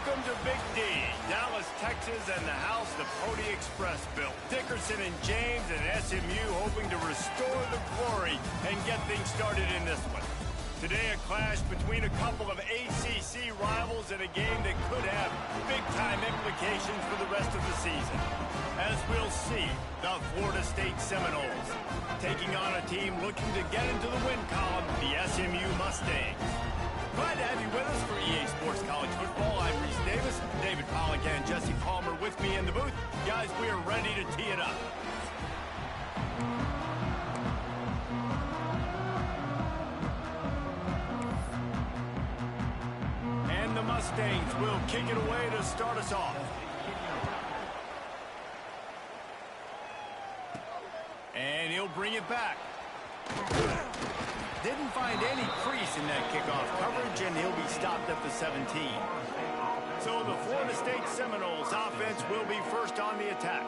Welcome to Big D, Dallas, Texas, and the house the Pony Express built. Dickerson and James and SMU hoping to restore the glory and get things started in this one. Today, a clash between a couple of ACC rivals in a game that could have big-time implications for the rest of the season. As we'll see, the Florida State Seminoles taking on a team looking to get into the win column, the SMU Mustangs. Glad to have you with us for EA Sports College Football. I'm Reese Davis, David Pollack and Jesse Palmer with me in the booth. Guys, we are ready to tee it up. And the Mustangs will kick it away to start us off. And he'll bring it back. Didn't find any crease in that kickoff coverage, and he'll be stopped at the 17. So the Florida State Seminoles offense will be first on the attack.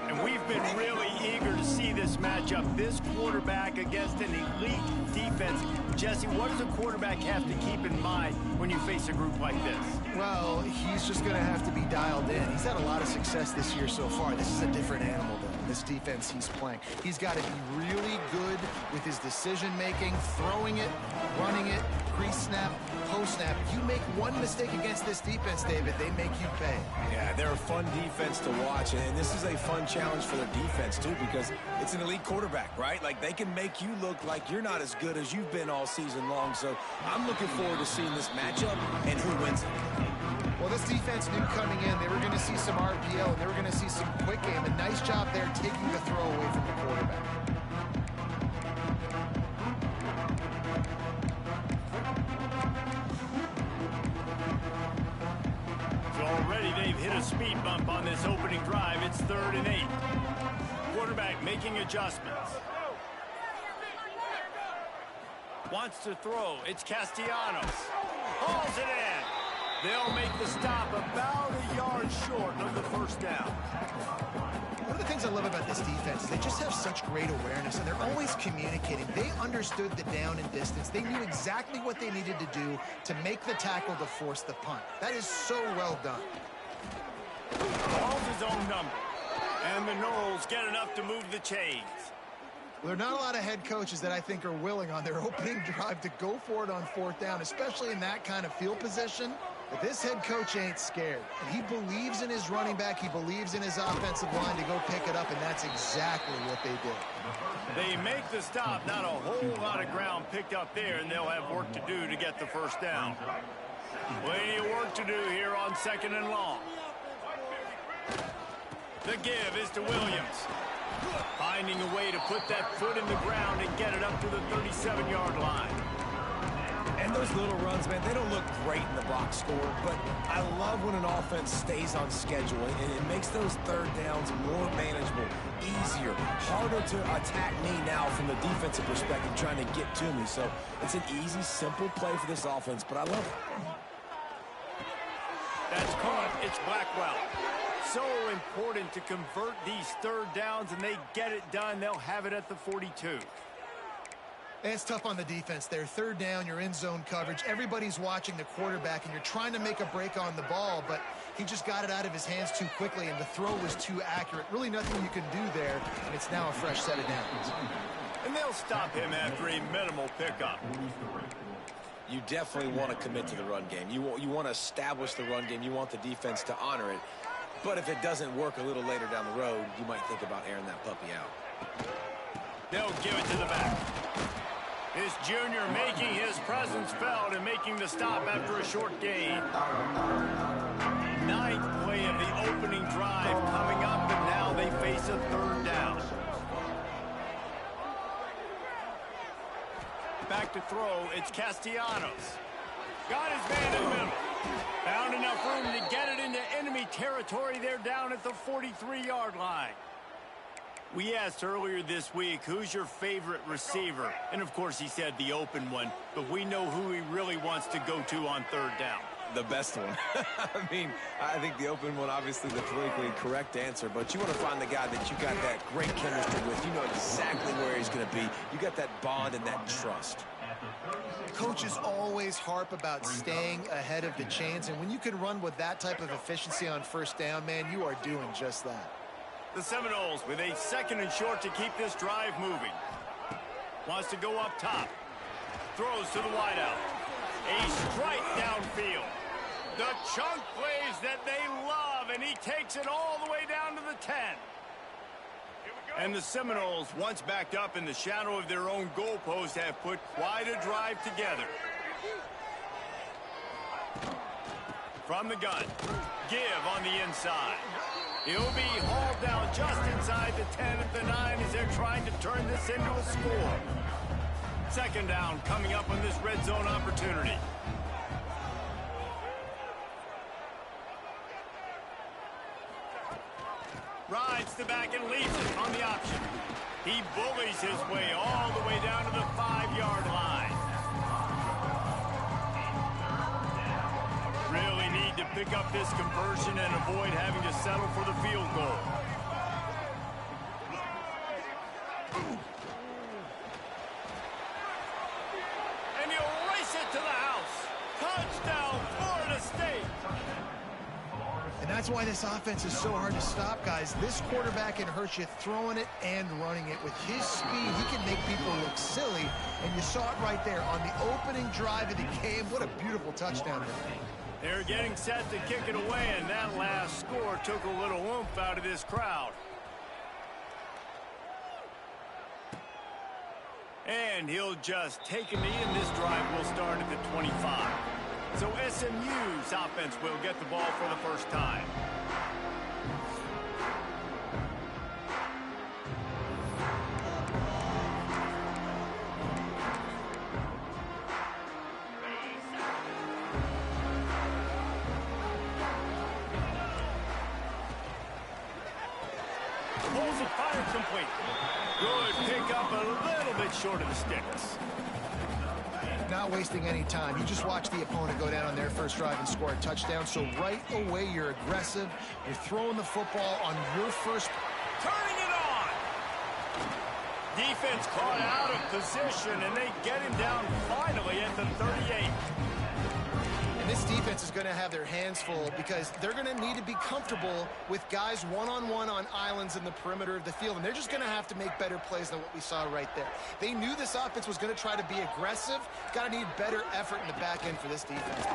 And we've been really eager to see this matchup, this quarterback against an elite defense. Jesse, what does a quarterback have to keep in mind when you face a group like this? Well, he's just going to have to be dialed in. He's had a lot of success this year so far. This is a different animal than this defense he's playing. He's got to be really good with his decision-making, throwing it, running it, pre-snap, post-snap. You make one mistake against this defense, David, they make you pay. Yeah, they're a fun defense to watch, and this is a fun challenge for their defense, too, because it's an elite quarterback, right? Like, they can make you look like you're not as good as you've been all season long, so I'm looking forward to seeing this matchup and who wins it. Well, this defense knew coming in they were going to see some RPO, and they were going to see some quick game. A nice job there taking the throw away from the quarterback. So already they've hit a speed bump on this opening drive. It's 3rd and 8. Quarterback making adjustments. Wants to throw. It's Castellanos. Hauls it in. They'll make the stop about a yard short of the first down. One of the things I love about this defense is they just have such great awareness, and they're always communicating. They understood the down and distance. They knew exactly what they needed to do to make the tackle to force the punt. That is so well done. Calls his own number. And the Noles get enough to move the chains. Well, there are not a lot of head coaches that I think are willing on their opening drive to go for it on 4th down, especially in that kind of field position. But this head coach ain't scared. And he believes in his running back. He believes in his offensive line to go pick it up, and that's exactly what they did. They make the stop. Not a whole lot of ground picked up there, and they'll have work to do to get the first down. Plenty of work to do here on 2nd and long. The give is to Williams. Finding a way to put that foot in the ground and get it up to the 37-yard line. And those little runs, man, they don't look great in the box score, but I love when an offense stays on schedule, and it makes those 3rd downs more manageable, easier, harder to attack me now from the defensive perspective trying to get to me. So it's an easy, simple play for this offense, but I love it. That's caught. It's Blackwell. So important to convert these 3rd downs, and they get it done. They'll have it at the 42. It's tough on the defense there. 3rd down, you're in zone coverage. Everybody's watching the quarterback, and you're trying to make a break on the ball, but he just got it out of his hands too quickly, and the throw was too accurate. Really nothing you can do there, and it's now a fresh set of downs. And they'll stop him after a minimal pickup. You definitely want to commit to the run game. You want to establish the run game. You want the defense to honor it. But if it doesn't work a little later down the road, you might think about airing that puppy out. They'll give it to the back. This junior making his presence felt and making the stop after a short gain. 9th play of the opening drive coming up, and now they face a 3rd down. Back to throw, it's Castellanos. Got his man in the middle. Found enough room to get it into enemy territory. They're down at the 43-yard line. We asked earlier this week, who's your favorite receiver? And, of course, he said the open one. But we know who he really wants to go to on 3rd down. The best one. I mean, I think the open one, obviously the politically correct answer, but you want to find the guy that you got that great chemistry with. You know exactly where he's going to be. You got that bond and that trust. Coaches always harp about staying ahead of the chains, and when you can run with that type of efficiency on first down, man, you are doing just that. The Seminoles with a 2nd and short to keep this drive moving. Wants to go up top. Throws to the wideout. A strike downfield. The chunk plays that they love, and he takes it all the way down to the 10. And the Seminoles, once backed up in the shadow of their own goalpost, have put quite a drive together. From the gun, give on the inside. He'll be hauled down just inside the 10 at the 9 as they're trying to turn this into a score. 2nd down coming up on this red zone opportunity. Rides the back and leaves it on the option. He bullies his way all the way down to the 5-yard line. Really need to pick up this conversion and avoid having to settle for the field goal. And he'll race it to the house. Touchdown, Florida State. And that's why this offense is so hard to stop, guys. This quarterback can hurt you throwing it and running it. With his speed, he can make people look silly. And you saw it right there on the opening drive of the game. What a beautiful touchdown. They're getting set to kick it away, and that last score took a little oomph out of this crowd. And he'll just take a knee, and this drive will start at the 25. So SMU's offense will get the ball for the first time. Pulls it, fired complete. Good pick up, a little bit short of the sticks. Not wasting any time. You just watch the opponent go down on their first drive and score a touchdown. So right away, you're aggressive. You're throwing the football on your first. Turning it on. Defense caught out of position, and they get him down finally at the 38. And this defense is going to have their hands full because they're going to need to be comfortable with guys one-on-one on islands in the perimeter of the field. And they're just going to have to make better plays than what we saw right there. They knew this offense was going to try to be aggressive. Got to need better effort in the back end for this defense.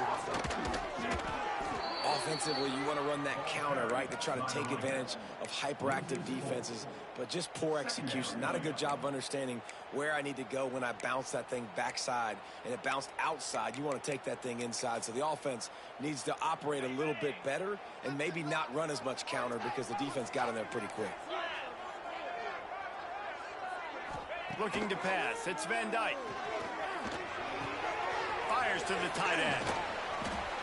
Offensively, you want to run that counter, right, to try to take advantage of hyperactive defenses, but just poor execution. Not a good job of understanding where I need to go when I bounce that thing backside, and it bounced outside. You want to take that thing inside, so the offense needs to operate a little bit better and maybe not run as much counter because the defense got in there pretty quick. Looking to pass. It's Van Dyke. Fires to the tight end.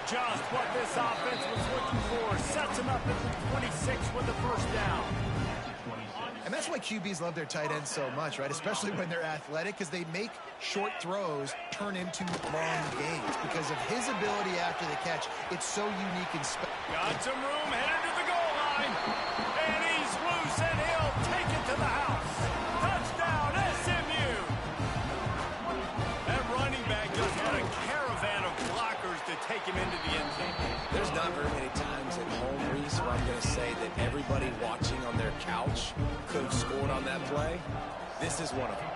Just what this offense was looking for. Sets him up at the 26 with the first down. And that's why QBs love their tight ends so much, right? Especially when they're athletic, because they make short throws turn into long gains. Because of his ability after the catch, it's so unique and special. Got some room, headed to the goal line. And he's loose, and he'll take it to the house. Touchdown, SMU. That running back just had a caravan of blockers to take him into the end zone. There's not very many times at home, Reese, where I'm going to say that everybody watching on their couch could have scored on that play. This is one of them.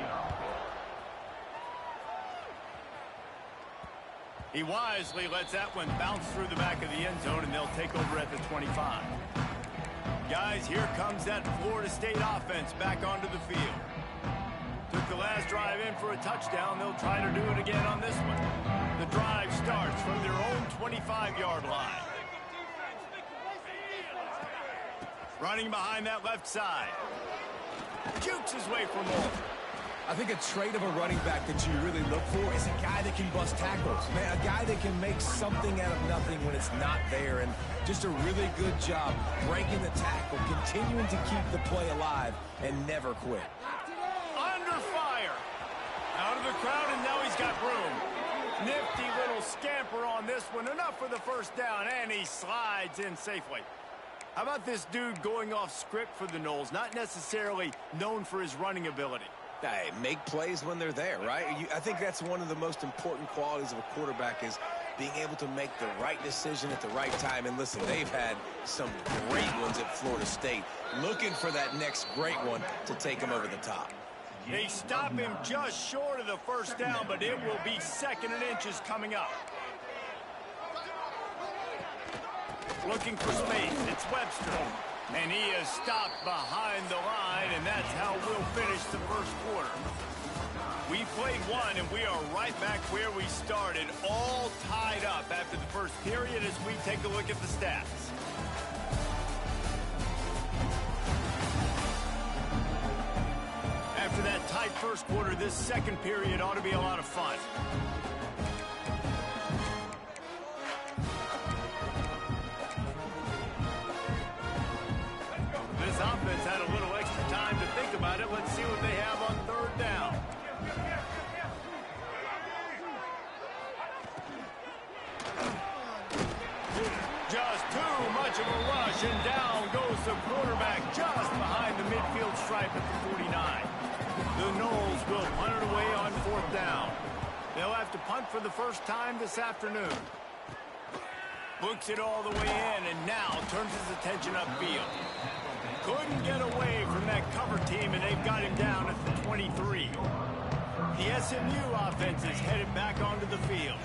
He wisely lets that one bounce through the back of the end zone, and they'll take over at the 25. Guys, here comes that Florida State offense back onto the field. Took the last drive in for a touchdown. They'll try to do it again on this one. The drive starts from their own 25-yard line. Running behind that left side. Jukes his way for more. I think a trait of a running back that you really look for is a guy that can bust tackles. Man, a guy that can make something out of nothing when it's not there. And just a really good job breaking the tackle, continuing to keep the play alive, and never quit. Under fire. Out of the crowd, and now he's got room. Nifty little scamper on this one. Enough for the first down, and he slides in safely. How about this dude going off script for the Noles? Not necessarily known for his running ability. Hey, make plays when they're there, right? I think that's one of the most important qualities of a quarterback is being able to make the right decision at the right time. And listen, they've had some great ones at Florida State. Looking for that next great one to take them over the top. They stop him just short of the first down, but it will be 2nd and inches coming up. Looking for space. It's Webster. And he is stopped behind the line, and that's how we'll finish the first quarter. We played one, and we are right back where we started, all tied up after the first period as we take a look at the stats. After that tight first quarter, this second period ought to be a lot of fun. This offense had a little extra time to think about it. Let's see what they have on 3rd down. Just too much of a rush, and down goes the quarterback just behind the midfield stripe at the 49. The Noles will punt it away on 4th down. They'll have to punt for the first time this afternoon. Books it all the way in, and now turns his attention upfield. Couldn't get away from that cover team, and they've got him down at the 23. The SMU offense is headed back onto the field.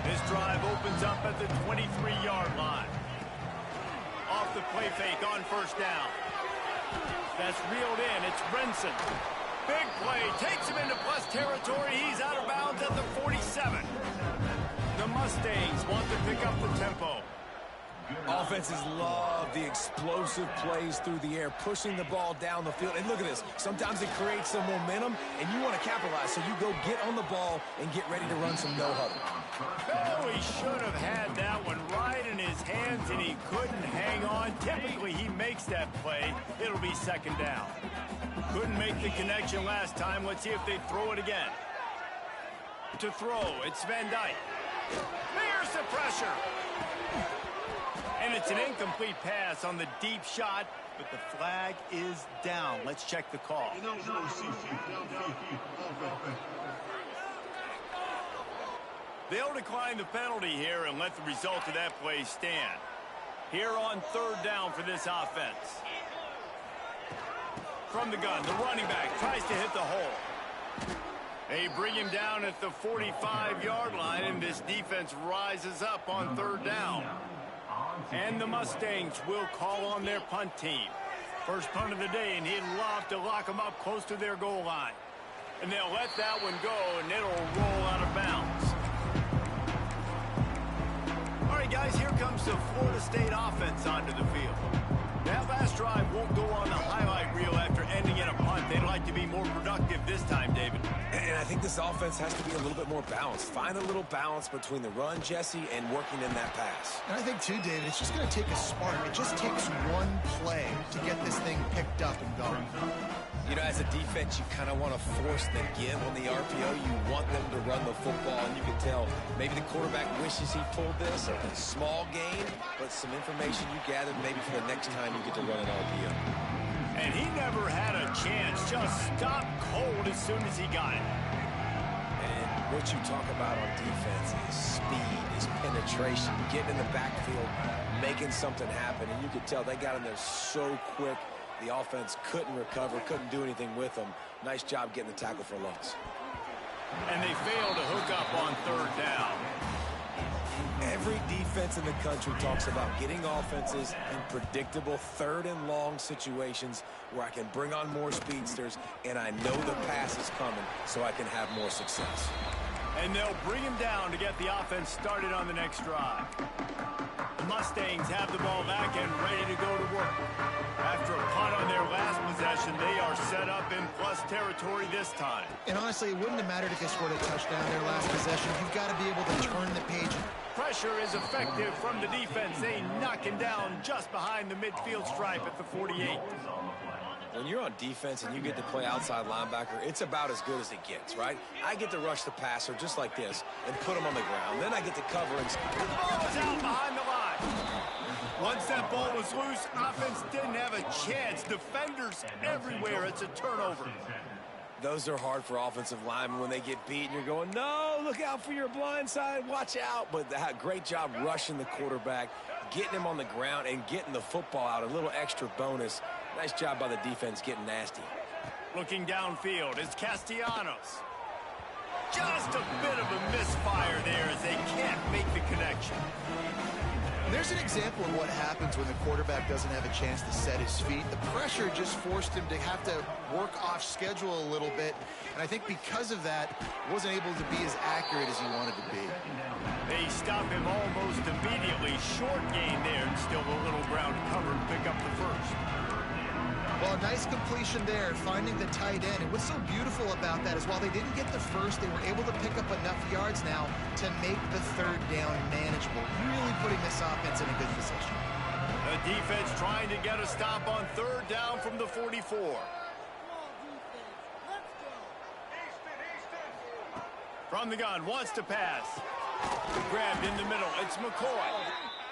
This drive opens up at the 23-yard line. Off the play fake on 1st down. That's reeled in. It's Renson. Big play. Takes him into plus territory. He's out of bounds at the 47. The Mustangs want to pick up the tempo. Offenses love the explosive plays through the air, pushing the ball down the field. And look at this. Sometimes it creates some momentum, and you want to capitalize. So you go get on the ball and get ready to run some no-huddle. Oh, he should have had that one right in his hands, and he couldn't hang on. Typically, he makes that play. It'll be 2nd down. Couldn't make the connection last time. Let's see if they throw it again. To throw, it's Van Dyke. There's the pressure. And it's an incomplete pass on the deep shot, but the flag is down. Let's check the call. They'll decline the penalty here and let the result of that play stand. Here on 3rd down for this offense. From the gun, the running back tries to hit the hole. They bring him down at the 45-yard line, and this defense rises up on 3rd down. And the Mustangs will call on their punt team. First punt of the day, and he'd love to lock them up close to their goal line. And they'll let that one go, and it'll roll out of bounds. All right, guys, here comes the Florida State offense onto the field. That last drive won't go on the highlight reel after ending in a punt. They'd like to be more productive this time, David. And I think this offense has to be a little bit more balanced. Find a little balance between the run, Jesse, and working in that pass. And I think, too, David, it's just going to take a spark. It just takes one play to get this thing picked up and going. You know, as a defense, you kind of want to force the give on the RPO. You want them to run the football, and you can tell maybe the quarterback wishes he pulled this. A small gain, but some information you gathered maybe for the next time you get to run an RPO. And he never had a chance. Just stopped cold as soon as he got it. And what you talk about on defense is speed, is penetration, getting in the backfield, making something happen. And you could tell they got in there so quick. The offense couldn't recover, couldn't do anything with them. Nice job getting the tackle for loss. And they failed to hook up on 3rd down. Every defense in the country talks about getting offenses in predictable 3rd and long situations where I can bring on more speedsters and I know the pass is coming so I can have more success. And they'll bring him down to get the offense started on the next drive. The Mustangs have the ball back and ready to go to work. After a punt on their last possession, they are set up in plus territory this time. And honestly, it wouldn't have mattered if they scored a touchdown their last possession. You've got to be able to turn the page. Pressure is effective from the defense. They knock him down just behind the midfield stripe at the 48. When you're on defense and you get to play outside linebacker, it's about as good as it gets, right? I get to rush the passer just like this and put him on the ground. Then I get to cover and... The ball is out behind the line. Once that ball was loose, offense didn't have a chance. Defenders everywhere. It's a turnover. Those are hard for offensive linemen when they get beat and you're going, no, look out for your blind side, watch out. But great job rushing the quarterback, getting him on the ground, and getting the football out. A little extra bonus. Nice job by the defense getting nasty. Looking downfield is Castellanos. Just a bit of a misfire there as they can't make the connection. There's an example of what happens when the quarterback doesn't have a chance to set his feet. The pressure just forced him to have to work off schedule a little bit. And I think because of that, wasn't able to be as accurate as he wanted to be. They stop him almost immediately. Short gain there and still a little ground cover to pick up the first. Well, a nice completion there, finding the tight end. And what's so beautiful about that is while they didn't get the first, they were able to pick up enough yards now to make the third down manageable, really putting this offense in a good position. The defense trying to get a stop on third down from the 44. From the gun, wants to pass. Grabbed in the middle, it's McCoy.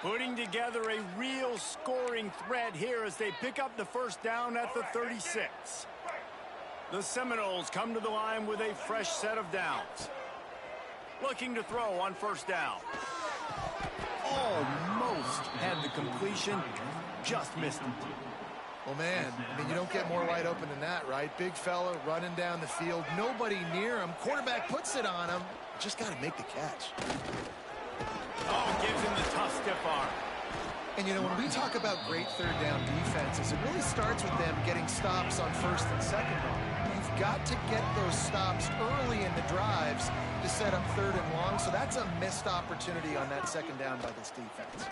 Putting together a real scoring threat here as they pick up the first down at the 36. The Seminoles come to the line with a fresh set of downs. Looking to throw on first down. Almost had the completion, just missed it. Well, man, I mean, you don't get more wide open than that, right? Big fella running down the field, nobody near him. Quarterback puts it on him. Just got to make the catch. Oh, gives him the tough stiff arm. And, you know, when we talk about great third down defenses, it really starts with them getting stops on first and second down. You've got to get those stops early in the drives to set up third and long, so that's a missed opportunity on that second down by this defense.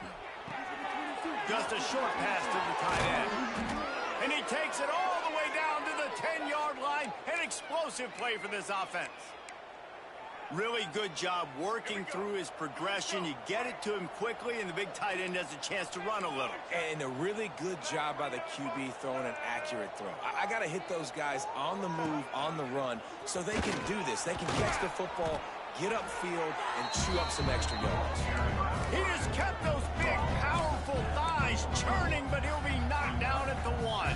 Just a short pass to the tight end. And he takes it all the way down to the 10-yard line. An explosive play for this offense. Really good job working through his progression. You get it to him quickly, and the big tight end has a chance to run a little. And a really good job by the QB throwing an accurate throw. I got to hit those guys on the move, on the run, so they can do this. They can catch the football, get upfield, and chew up some extra yards. He just kept those big, powerful thighs churning, but he'll be knocked down at the 1.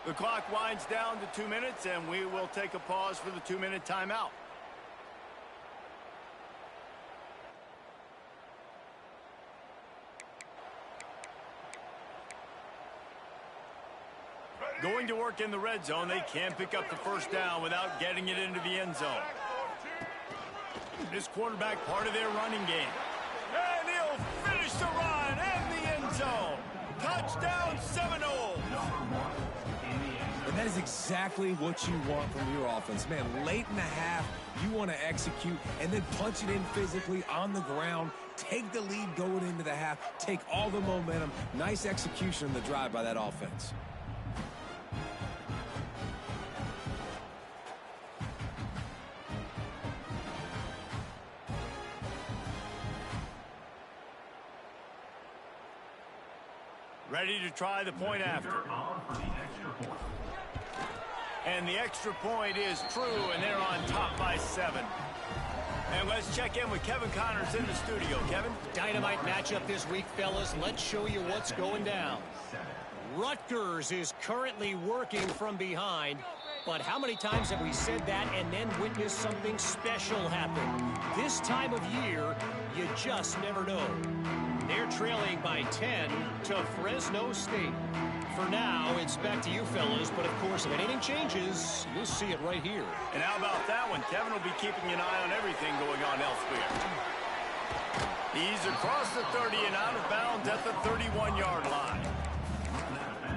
The clock winds down to 2 minutes, and we will take a pause for the 2-minute timeout. Going to work in the red zone, they can't pick up the first down without getting it into the end zone. This quarterback part of their running game. And he'll finish the run and the end zone. Touchdown Seminoles! And that is exactly what you want from your offense. Man, late in the half, you want to execute and then punch it in physically on the ground. Take the lead going into the half. Take all the momentum. Nice execution in the drive by that offense. Ready to try the point after. And the extra point is true, and they're on top by 7. And let's check in with Kevin Connors in the studio. Kevin? Dynamite matchup this week, fellas. Let's show you what's going down. Rutgers is currently working from behind, but how many times have we said that and then witnessed something special happen? This time of year, you just never know. They're trailing by 10 to Fresno State. For now, it's back to you fellas, but of course, if anything changes, you'll see it right here. And how about that one? Kevin will be keeping an eye on everything going on elsewhere. He's across the 30 and out of bounds at the 31-yard line.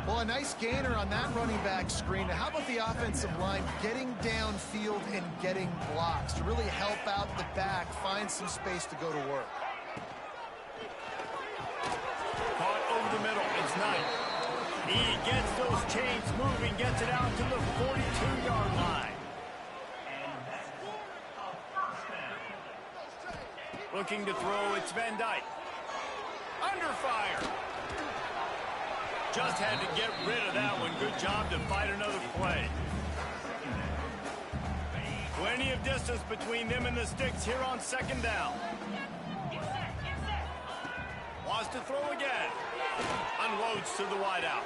Well, a nice gainer on that running back screen. How about the offensive line getting downfield and getting blocks to really help out the back, find some space to go to work? Caught over the middle. It's Knight. He gets those chains moving, gets it out to the 42-yard line. Looking to throw, it's Van Dyke. Under fire. Just had to get rid of that one. Good job to fight another play. Plenty of distance between them and the sticks here on second down. Wants to throw again. Unloads to the wideout.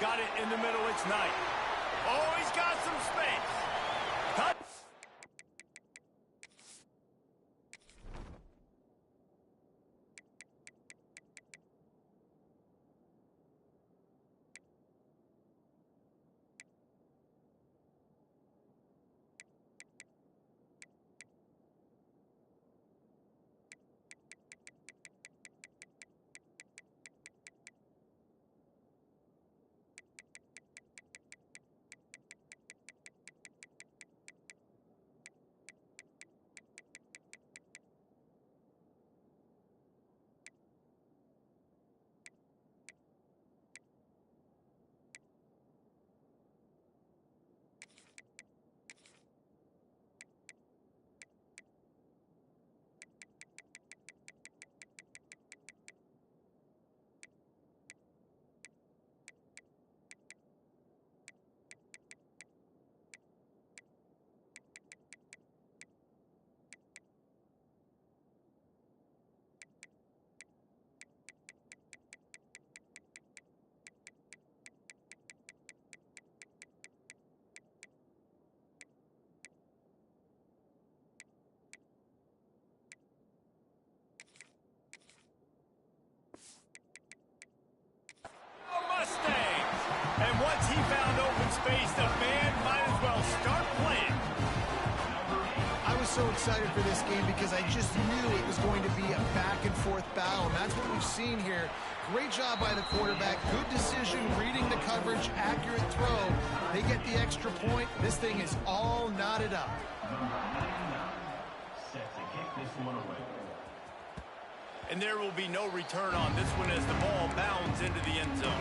Got it in the middle. It's Knight. Oh, he's got some space. Cut. And once he found open space, the band might as well start playing. I was so excited for this game because I just knew it was going to be a back-and-forth battle, and that's what we've seen here. Great job by the quarterback, good decision, reading the coverage, accurate throw. They get the extra point. This thing is all knotted up. And there will be no return on this one as the ball bounds into the end zone.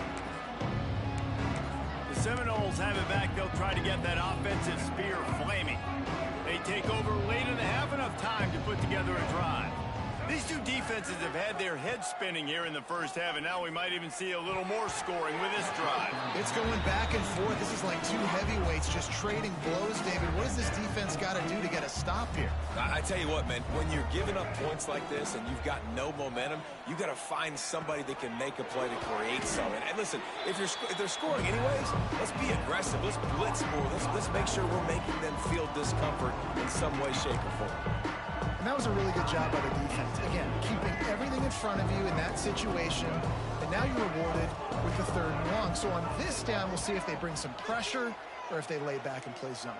The Seminoles have it back. They'll try to get that offensive spear flaming. They take over late in the half, enough time to put together a drive. These two defenses have had their heads spinning here in the first half, and now we might even see a little more scoring with this drive. It's going back and forth. This is like two heavyweights just trading blows, David. What does this defense got to do to get a stop here? I tell you what, man, when you're giving up points like this and you've got no momentum, you got to find somebody that can make a play to create something. And listen, if they're scoring anyways, let's be aggressive. Let's blitz more. Let's make sure we're making them feel discomfort in some way, shape, or form. And that was a really good job by the defense. Again, keeping everything in front of you in that situation. And now you're rewarded with the 3rd and long. So on this down, we'll see if they bring some pressure or if they lay back and play zone.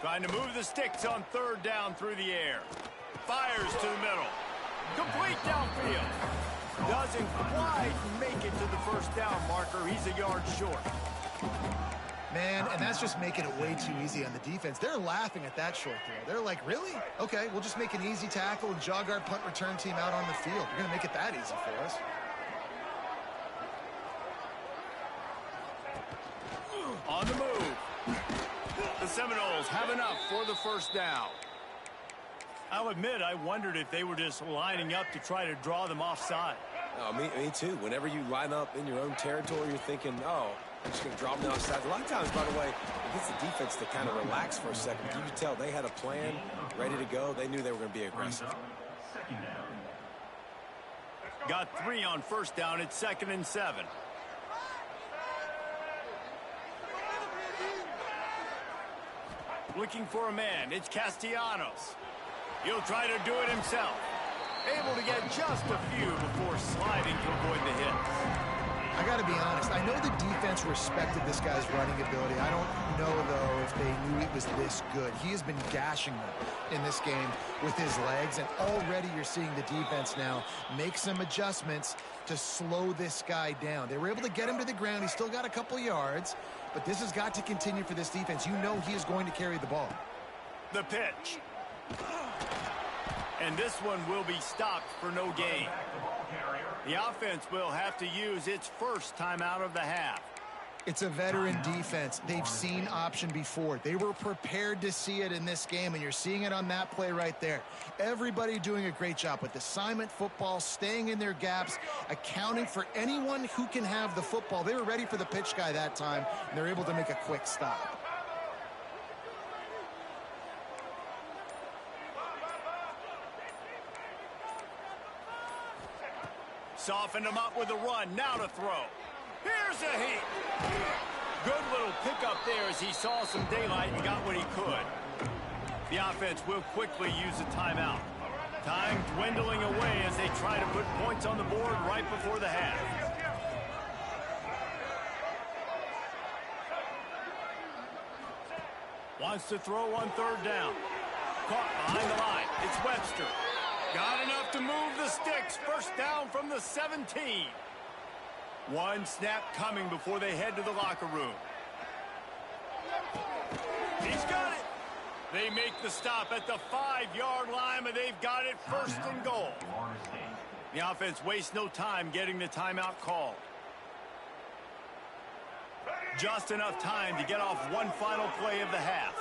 Trying to move the sticks on 3rd down through the air. Fires to the middle. Complete downfield. Doesn't quite make it to the 1st down marker. He's a yard short. Man, and that's just making it way too easy on the defense. They're laughing at that short throw. They're like, really? Okay, we'll just make an easy tackle and jog our punt return team out on the field. You're going to make it that easy for us. On the move. The Seminoles have enough for the 1st down. I'll admit, I wondered if they were just lining up to try to draw them offside. Oh, me too. Whenever you line up in your own territory, you're thinking, oh, I'm just going to draw them outside. A lot of times, by the way, it gets the defense to kind of relax for a second. You can tell they had a plan ready to go. They knew they were going to be aggressive. Got 3 on 1st down. It's 2nd and 7. Looking for a man. It's Castellanos. He'll try to do it himself. Able to get just a few before sliding to avoid the hits. I got to be honest. I know the defense respected this guy's running ability. I don't know, though, if they knew he was this good. He has been gashing them in this game with his legs, and already you're seeing the defense now make some adjustments to slow this guy down. They were able to get him to the ground. He's still got a couple yards, but this has got to continue for this defense. You know he is going to carry the ball. The pitch. And this one will be stopped for no gain. The offense will have to use its 1st timeout of the half. It's a veteran defense. They've seen option before. They were prepared to see it in this game, and you're seeing it on that play right there. Everybody doing a great job with assignment football, staying in their gaps, accounting for anyone who can have the football. They were ready for the pitch guy that time, and they're able to make a quick stop. Softened him up with a run. Now to throw. Here's a heat. Good little pickup there as he saw some daylight and got what he could. The offense will quickly use a timeout. Time dwindling away as they try to put points on the board right before the half. Wants to throw on third down. Caught behind the line. It's Webster. Got enough to move the sticks. First down from the 17. One snap coming before they head to the locker room. He's got it. They make the stop at the 5-yard line, but they've got it first and goal. The offense wastes no time getting the timeout called. Just enough time to get off one final play of the half.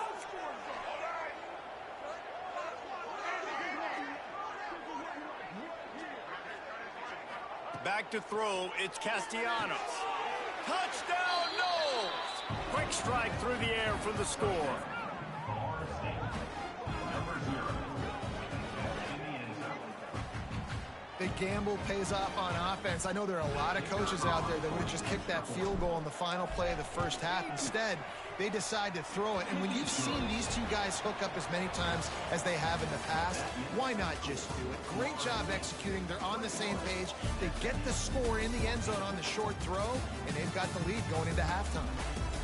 Back to throw, it's Castellanos. Touchdown, Knowles! Quick strike through the air for the score. The gamble pays off on offense. I know there are a lot of coaches out there that would have just kicked that field goal in the final play of the first half. Instead, they decide to throw it. And when you've seen these two guys hook up as many times as they have in the past, why not just do it? Great job executing. They're on the same page. They get the score in the end zone on the short throw, and they've got the lead going into halftime.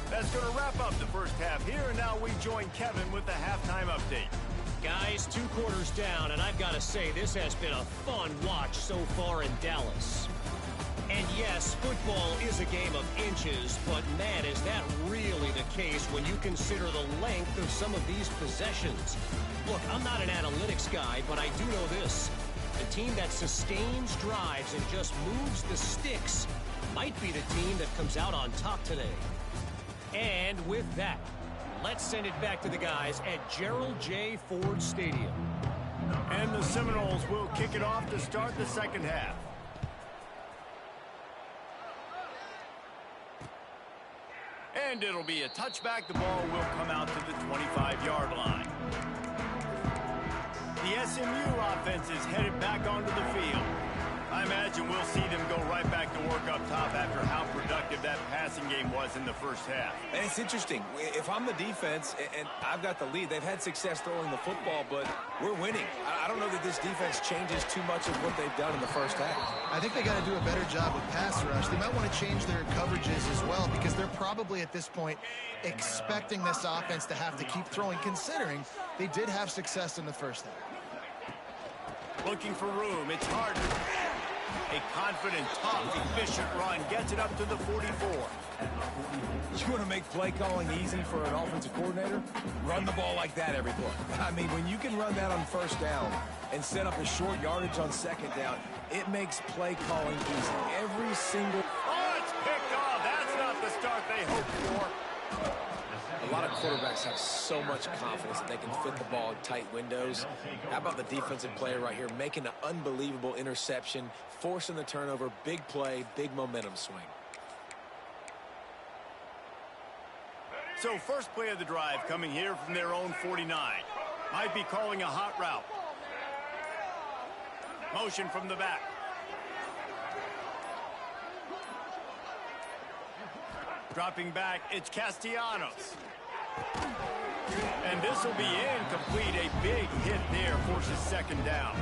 That's going to wrap up the first half here, and now we join Kevin with the halftime update. Guys, 2 quarters down, and I've got to say, this has been a fun watch so far in Dallas. And yes, football is a game of inches, but man, is that really the case when you consider the length of some of these possessions. Look, I'm not an analytics guy, but I do know this. The team that sustains drives and just moves the sticks might be the team that comes out on top today. And with that, let's send it back to the guys at Gerald J. Ford Stadium. And the Seminoles will kick it off to start the second half. And it'll be a touchback. The ball will come out to the 25-yard line. The SMU offense is headed back onto the field. I imagine we'll see them go right back to work up top after how productive that passing game was in the first half. And it's interesting. If I'm the defense and I've got the lead, they've had success throwing the football, but we're winning. I don't know that this defense changes too much of what they've done in the first half. I think they got to do a better job with pass rush. They might want to change their coverages as well because they're probably at this point expecting this offense to have to keep throwing, considering they did have success in the first half. Looking for room. It's Harden. A confident, tough, efficient run gets it up to the 44. You want to make play calling easy for an offensive coordinator? Run the ball like that every play. I mean, when you can run that on first down and set up a short yardage on second down, it makes play calling easy. Every single... Oh, it's picked off. That's not the start they hoped for. A lot of quarterbacks have so much confidence that they can fit the ball in tight windows. How about the defensive player right here making an unbelievable interception, forcing the turnover, big play, big momentum swing. So first play of the drive coming here from their own 49. Might be calling a hot route. Motion from the back. Dropping back, it's Castellanos. And this will be incomplete. A big hit there forces second down.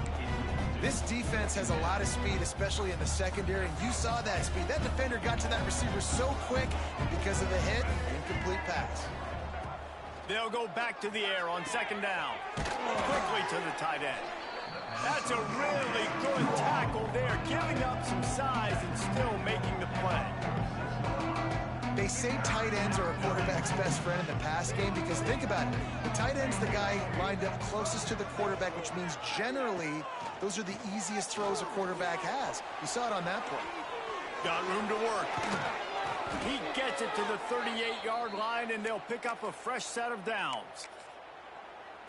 This defense has a lot of speed, especially in the secondary, and you saw that speed. That defender got to that receiver so quick, and because of the hit, incomplete pass. They'll go back to the air on second down. Quickly to the tight end. That's a really good tackle there, giving up some size and still making the play. They say tight ends are a quarterback's best friend in the pass game because think about it. The tight end's the guy lined up closest to the quarterback, which means generally those are the easiest throws a quarterback has. You saw it on that play. Got room to work. He gets it to the 38-yard line, and they'll pick up a fresh set of downs.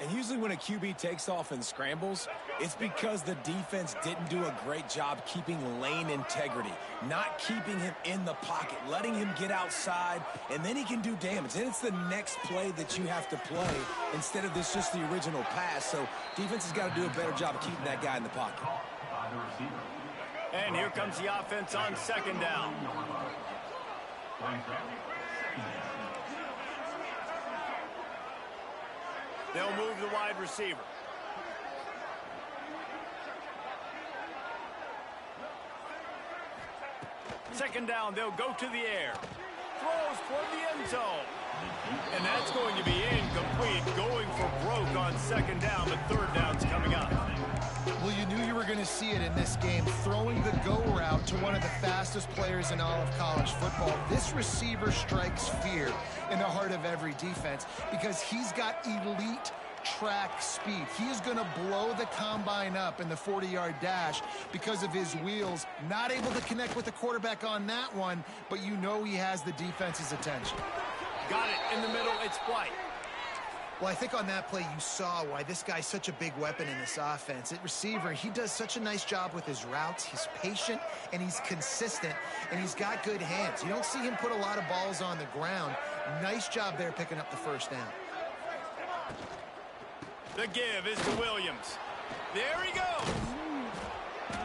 And usually when a QB takes off and scrambles, it's because the defense didn't do a great job keeping lane integrity, not keeping him in the pocket, letting him get outside, and then he can do damage. Then it's the next play that you have to play instead of this just the original pass. So defense has got to do a better job of keeping that guy in the pocket. And here comes the offense on second down. They'll move the wide receiver. Second down, they'll go to the air. Throws toward the end zone. And that's going to be incomplete, going for broke on second down, but third down's coming up. Well, you knew you were going to see it in this game, throwing the go route to one of the fastest players in all of college football. This receiver strikes fear in the heart of every defense because he's got elite track speed. He is going to blow the combine up in the 40-yard dash because of his wheels. Not able to connect with the quarterback on that one, but you know he has the defense's attention. Got it in the middle. It's White. Well, I think on that play you saw why this guy's such a big weapon in this offense. At receiver, he does such a nice job with his routes. He's patient, and he's consistent, and he's got good hands. You don't see him put a lot of balls on the ground. Nice job there picking up the first down. The give is to Williams. There he goes.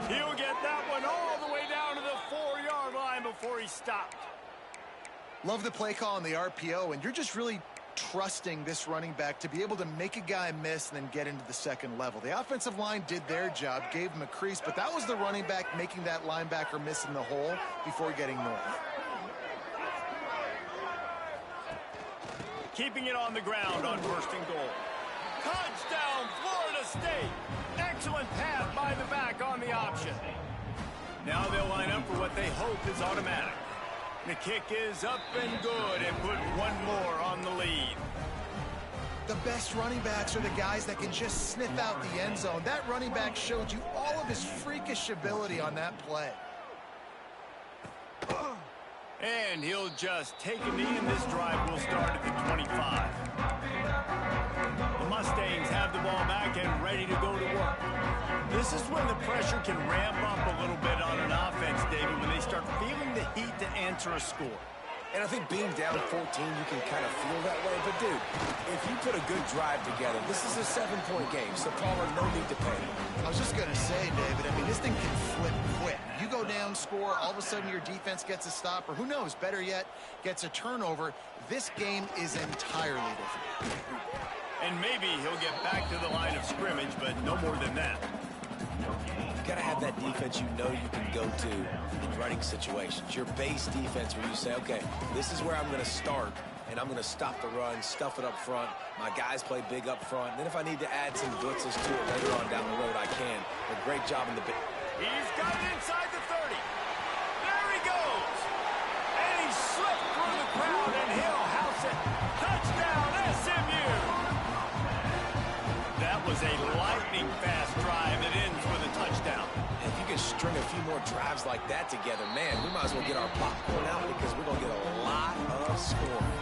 He'll get that one all the way down to the 4-yard line before he stopped. Love the play call on the RPO, and you're just really trusting this running back to be able to make a guy miss and then get into the second level. The offensive line did their job, gave him a crease, but that was the running back making that linebacker miss in the hole before getting north. Keeping it on the ground on first and goal. Touchdown, Florida State. Excellent pass by the back on the option. Now they'll line up for what they hope is automatic. The kick is up and good and put one more on the lead. The best running backs are the guys that can just sniff out the end zone. That running back showed you all of his freakish ability on that play. And he'll just take a knee, and this drive will start at the 25. The Mustangs have the ball back and ready to go to work. This is when the pressure can ramp up a little bit on an offense, David, when they start feeling the heat to answer a score. And I think being down 14, you can kind of feel that way. But, dude, if you put a good drive together, this is a 7-point game, so Palmer, no need to panic. I was just going to say, David, I mean, this thing can flip quick. You go down, score, all of a sudden your defense gets a stop, or who knows, better yet, gets a turnover. This game is entirely different. And maybe he'll get back to the line of scrimmage, but no more than that. You got to have that defense you know you can go to in running situations. Your base defense where you say, okay, this is where I'm going to start, and I'm going to stop the run, stuff it up front. My guys play big up front. And then if I need to add some blitzes to it later on down the road, I can. A great job in the bit. He's got it inside the 30. There he goes. And he slipped through the crowd, and he'll house it. Touchdown, SMU. That was a lightning-fast drive that ends with a touchdown. If you can string a few more drives like that together, man, we might as well get our popcorn out because we're going to get a lot of scoring.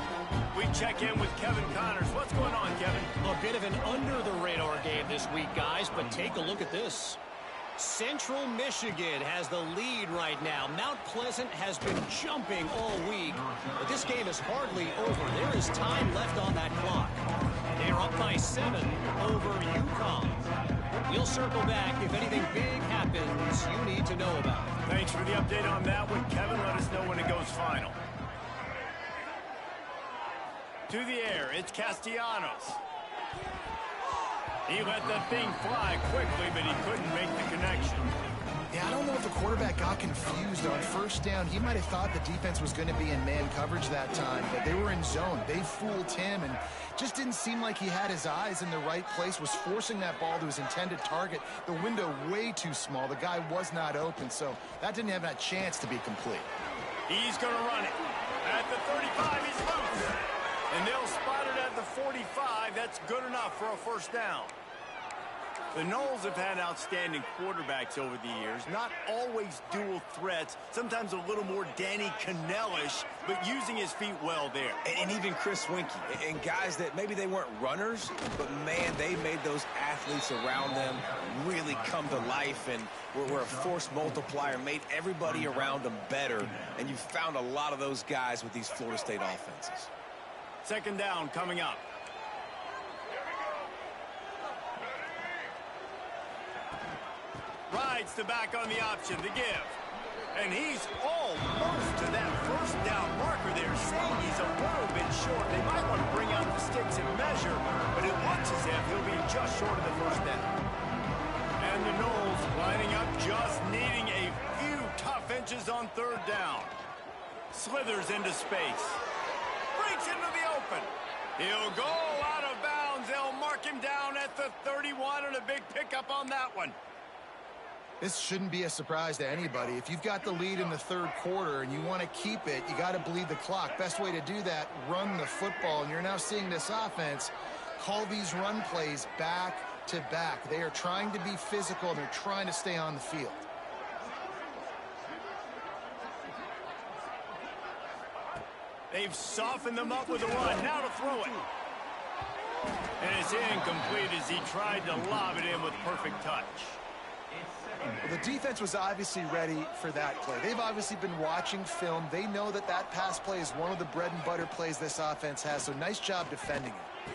We check in with Kevin Connors. What's going on, Kevin? A bit of an under-the-radar game this week, guys, but take a look at this. Central Michigan has the lead right now. Mount Pleasant has been jumping all week, but this game is hardly over. There is time left on that clock. They are up by 7 over UConn. We'll circle back if anything big happens you need to know about. Thanks for the update on that one, Kevin. Let us know when it goes final. To the air, it's Castellanos. He let that thing fly quickly, but he couldn't make the connection. Yeah, I don't know if the quarterback got confused on first down. He might have thought the defense was going to be in man coverage that time, but they were in zone. They fooled him and just didn't seem like he had his eyes in the right place, was forcing that ball to his intended target. The window way too small. The guy was not open, so that didn't have that chance to be complete. He's going to run it. At the 35, he's loose. And they'll spot it at the 45. That's good enough for a first down. The Noles have had outstanding quarterbacks over the years. Not always dual threats. Sometimes a little more Danny Cannell-ish, but using his feet well there. And even Chris Winkie. And guys that maybe they weren't runners, but, man, they made those athletes around them really come to life and were a force multiplier, made everybody around them better. And you found a lot of those guys with these Florida State offenses. Second down coming up. Right bites the back on the option to give. And he's almost to that first down marker there, saying he's a little bit short. They might want to bring out the sticks and measure, but it looks as if he'll be just short of the first down. And the Knowles lining up, just needing a few tough inches on third down. Slithers into space. Breaks into the open. He'll go out of bounds. They'll mark him down at the 31, and a big pickup on that one. This shouldn't be a surprise to anybody. If you've got the lead in the third quarter and you want to keep it, you got to bleed the clock. Best way to do that, run the football. And you're now seeing this offense call these run plays back to back. They are trying to be physical, and they're trying to stay on the field. They've softened them up with a run. Now to throw it. And it's incomplete as he tried to lob it in with perfect touch. Well, the defense was obviously ready for that play. They've obviously been watching film. They know that that pass play is one of the bread and butter plays this offense has, so nice job defending it.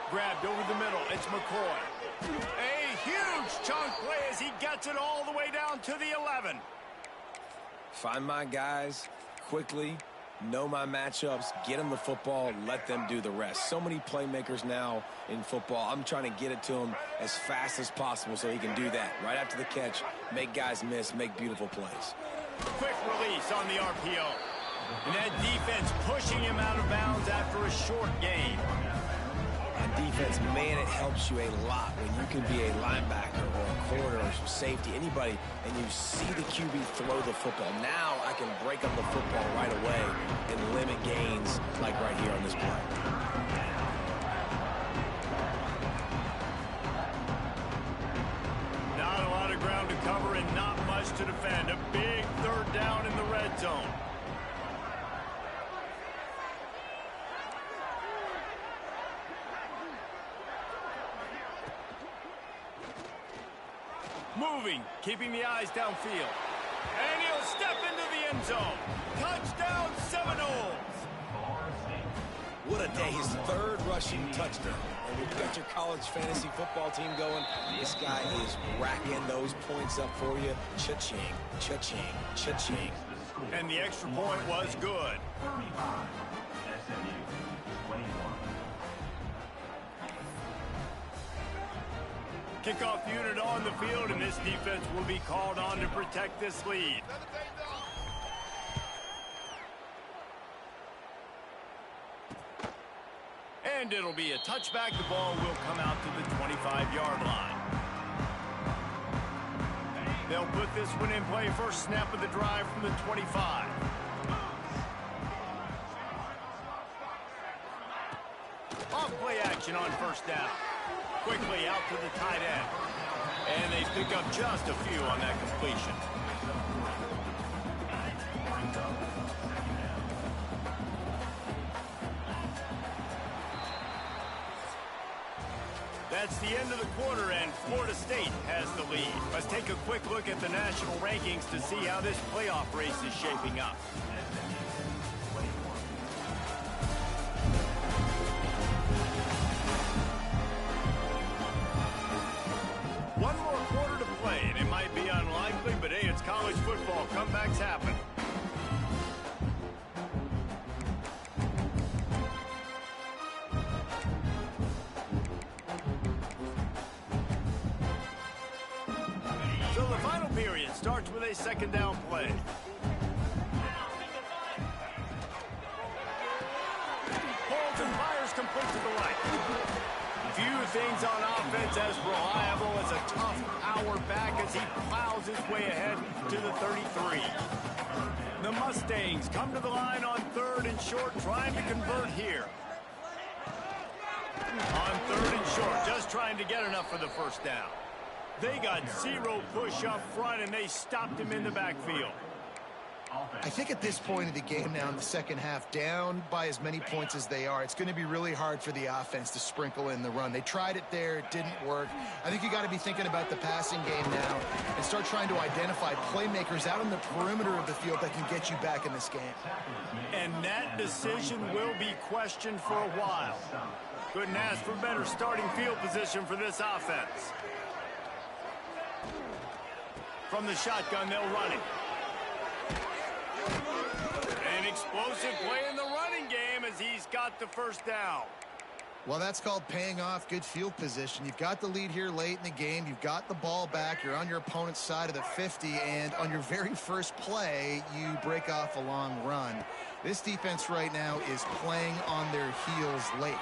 Grabbed over the middle. It's McCoy. A huge chunk play as he gets it all the way down to the 11. Find my guys quickly. Know my matchups, get them the football, let them do the rest. So many playmakers now in football. I'm trying to get it to him as fast as possible so he can do that. Right after the catch, make guys miss, make beautiful plays. Quick release on the RPO. And that defense pushing him out of bounds after a short gain. On defense, man, it helps you a lot when you can be a linebacker or a corner or some safety, anybody, and you see the QB throw the football. Now I can break up the football right away and limit gains like right here on this play. Not a lot of ground to cover and not much to defend. A big third down in the red zone. Moving, keeping the eyes downfield. And he'll step into the end zone. Touchdown, Seminoles. What a day, his third rushing touchdown. And when you got your college fantasy football team going, this guy is racking those points up for you. Cha-ching, cha-ching, cha-ching. And the extra point was good. SMU 21. Kickoff unit on the field, and this defense will be called on to protect this lead. And it'll be a touchback. The ball will come out to the 25-yard line. They'll put this one in play. First snap of the drive from the 25. Off play action on first down. Quickly out to the tight end. And they pick up just a few on that completion. That's the end of the quarter, and Florida State has the lead. Let's take a quick look at the national rankings to see how this playoff race is shaping up. One more quarter to play, and it might be unlikely, but hey, it's college football. Comebacks happen. So the final period starts with a second down play. Holds and fires complete to the right. Few things on offense as reliable as a tough power back as he plows his way ahead to the 33. The Mustangs come to the line on third and short, trying to convert here. On third and short, just trying to get enough for the first down. They got zero push up front, and they stopped him in the backfield. I think at this point of the game now in the second half, down by as many points as they are, it's going to be really hard for the offense to sprinkle in the run. They tried it there. It didn't work. I think you got to be thinking about the passing game now and start trying to identify playmakers out on the perimeter of the field that can get you back in this game. And that decision will be questioned for a while. Couldn't ask for better starting field position for this offense. From the shotgun, they'll run it. An explosive play in the running game as he's got the first down. Well, that's called paying off good field position. You've got the lead here late in the game. You've got the ball back. You're on your opponent's side of the 50, and on your very first play, you break off a long run. This defense right now is playing on their heels late.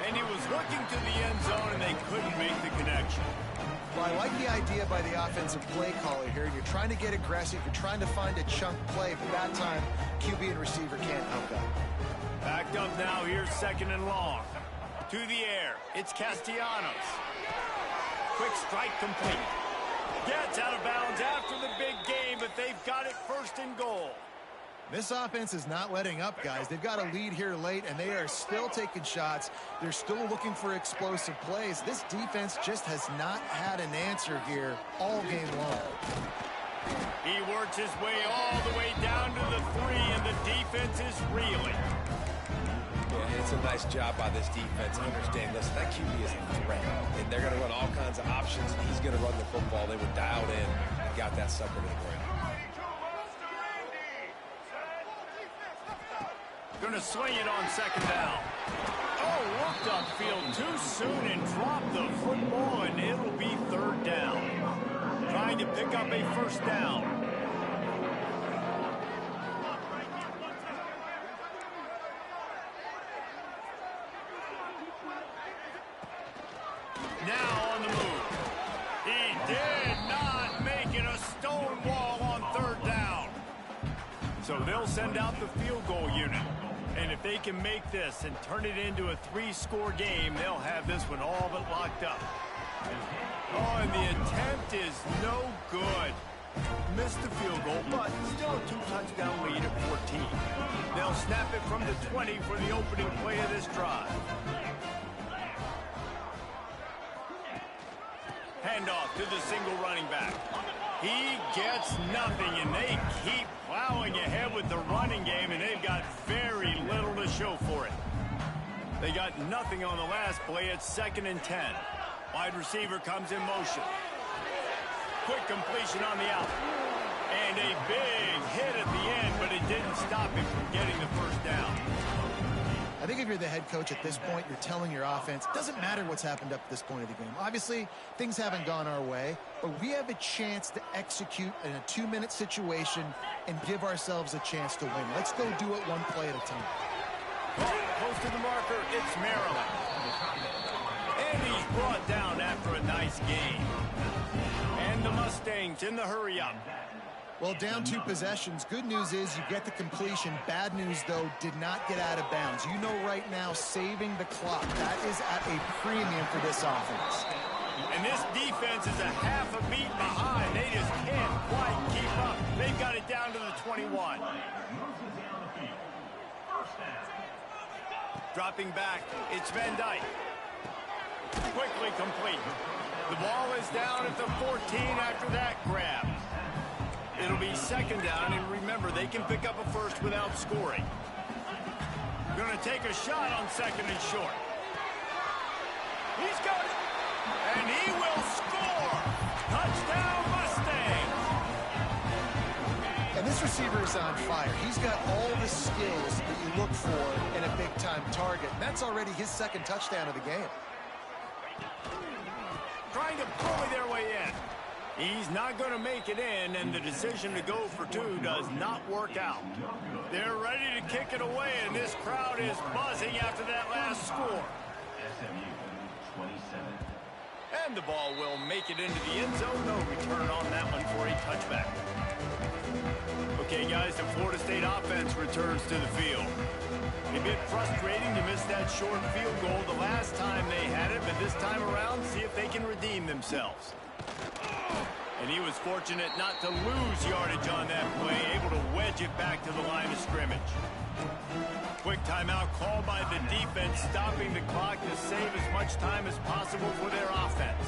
And he was looking to the end zone, and they couldn't make the connection. Well, I like the idea by the offensive play caller here. You're trying to get aggressive. You're trying to find a chunk play, but that time, QB and receiver can't help that. Backed up now. Here's second and long. To the air. It's Castellanos. Quick strike complete. Gets out of bounds after the big game, but they've got it first and goal. This offense is not letting up, guys. They've got a lead here late, and they are still taking shots. They're still looking for explosive plays. This defense just has not had an answer here all game long. He works his way all the way down to the 3, and the defense is reeling. Yeah, it's a nice job by this defense. Understand, listen, that QB is a threat, and they're going to run all kinds of options, and he's going to run the football. They were dialed in and got that sucker to the ground. Going to swing it on second down. Oh, looked upfield too soon and dropped the football, and it'll be third down. Trying to pick up a first down. Now on the move. He did not make it a stone wall on third down. So they'll send out the field goal unit. And if they can make this and turn it into a 3-score game, they'll have this one all but locked up. Oh, and the attempt is no good. Missed the field goal, but still a 2-touchdown lead at 14. They'll snap it from the 20 for the opening play of this drive. Handoff to the single running back. He gets nothing, and they keep plowing ahead with the running game, and they've got very little to show for it. They got nothing on the last play. It's 2nd and 10. Wide receiver comes in motion. Quick completion on the out. And a big hit at the end, but it didn't stop him from getting the first down. I think if you're the head coach at this point, you're telling your offense, doesn't matter what's happened up to this point of the game. Obviously, things haven't gone our way, but we have a chance to execute in a 2-minute situation and give ourselves a chance to win. Let's go do it one play at a time. Close to the marker, it's Maryland. And he's brought down after a nice game. And the Mustangs in the hurry-up. Well, down 2 possessions. Good news is you get the completion. Bad news, though, did not get out of bounds. You know right now, saving the clock, that is at a premium for this offense. And this defense is a half a beat behind. They just can't quite keep up. They've got it down to the 21. Dropping back, it's Van Dyke. Quickly complete. The ball is down at the 14 after that grab. It'll be 2nd down, and remember, they can pick up a first without scoring. Going to take a shot on 2nd and short. He's got it, and he will score. Touchdown, Mustangs. And this receiver is on fire. He's got all the skills that you look for in a big-time target. And that's already his 2nd touchdown of the game. Trying to bully their way in. He's not going to make it in, and the decision to go for 2 does not work out. They're ready to kick it away, and this crowd is buzzing after that last score. SMU 27. And the ball will make it into the end zone. No return on that one for a touchback. Okay, guys, the Florida State offense returns to the field. A bit frustrating to miss that short field goal the last time they had it, but this time around, see if they can redeem themselves. And he was fortunate not to lose yardage on that play, able to wedge it back to the line of scrimmage. Quick timeout called by the defense, stopping the clock to save as much time as possible for their offense.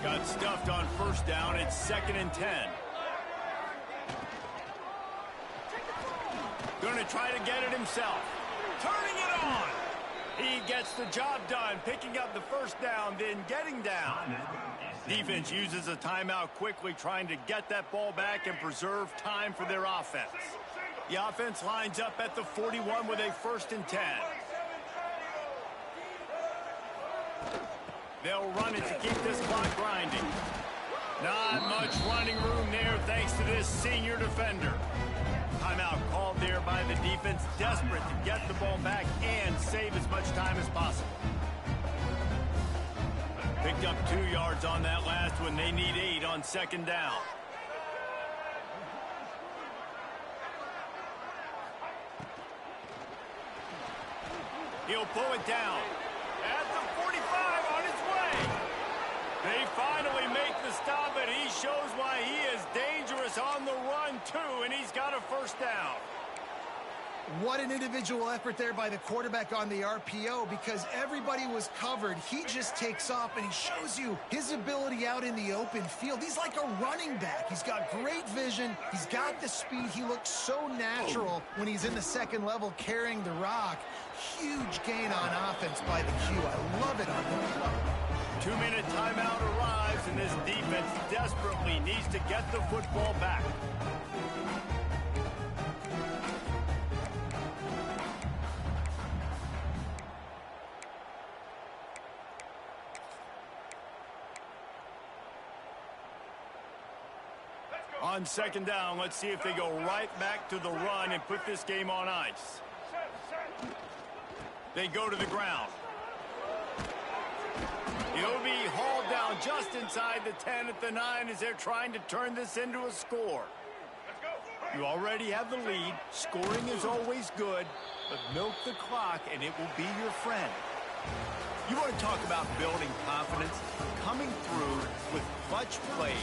Got stuffed on 1st down. It's 2nd and 10. Going to try to get it himself. Turning it on. He gets the job done, picking up the 1st down, then getting down. Defense uses a timeout quickly, trying to get that ball back and preserve time for their offense. The offense lines up at the 41 with a 1st and 10. They'll run it to keep this clock grinding. Not much running room there thanks to this senior defender. Timeout called there by the defense, desperate to get the ball back and save as much time as possible. Picked up 2 yards on that last one. They need 8 on 2nd down. He'll pull it down. At the 45 on his way. They finally make the stop, and he shows why he is dangerous on the run, too, and he's got a 1st down. What an individual effort there by the quarterback on the RPO, because everybody was covered. He just takes off, and he shows you his ability out in the open field. He's like a running back. He's got great vision. He's got the speed. He looks so natural when he's in the 2nd level carrying the rock. Huge gain on offense by the Q. I love it on that play. 2-minute timeout arrives, and this defense desperately needs to get the football back. On 2nd down, let's see if they go right back to the run and put this game on ice. They go to the ground. He'll be hauled down just inside the 10 at the 9 as they're trying to turn this into a score. You already have the lead. Scoring is always good, but milk the clock and it will be your friend. You want to talk about building confidence? Coming through with clutch plays,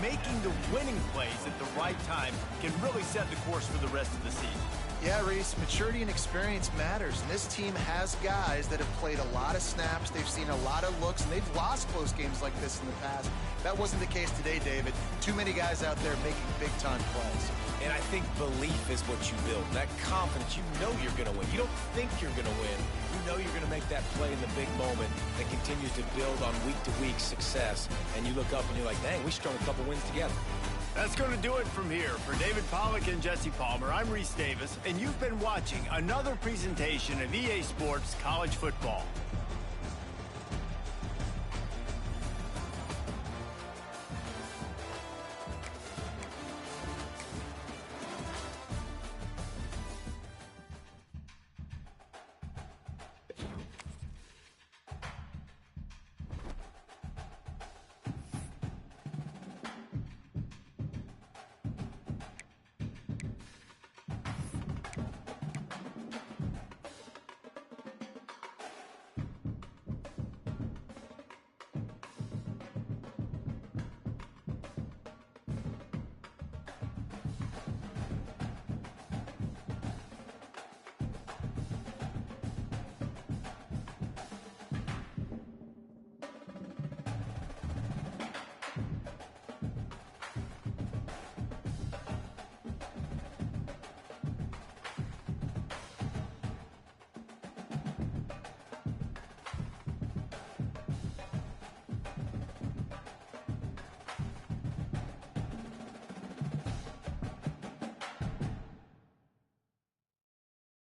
making the winning plays at the right time can really set the course for the rest of the season. Yeah, Reese, maturity and experience matters, and this team has guys that have played a lot of snaps, they've seen a lot of looks, and they've lost close games like this in the past. That wasn't the case today, David. Too many guys out there making big-time plays. And I think belief is what you build. That confidence, you know you're going to win. You don't think you're going to win. You know you're going to make that play in the big moment that continues to build on week-to-week success. And you look up and you're like, dang, we strung a couple wins together. That's going to do it from here. For David Pollack and Jesse Palmer, I'm Reese Davis, and you've been watching another presentation of EA Sports College Football.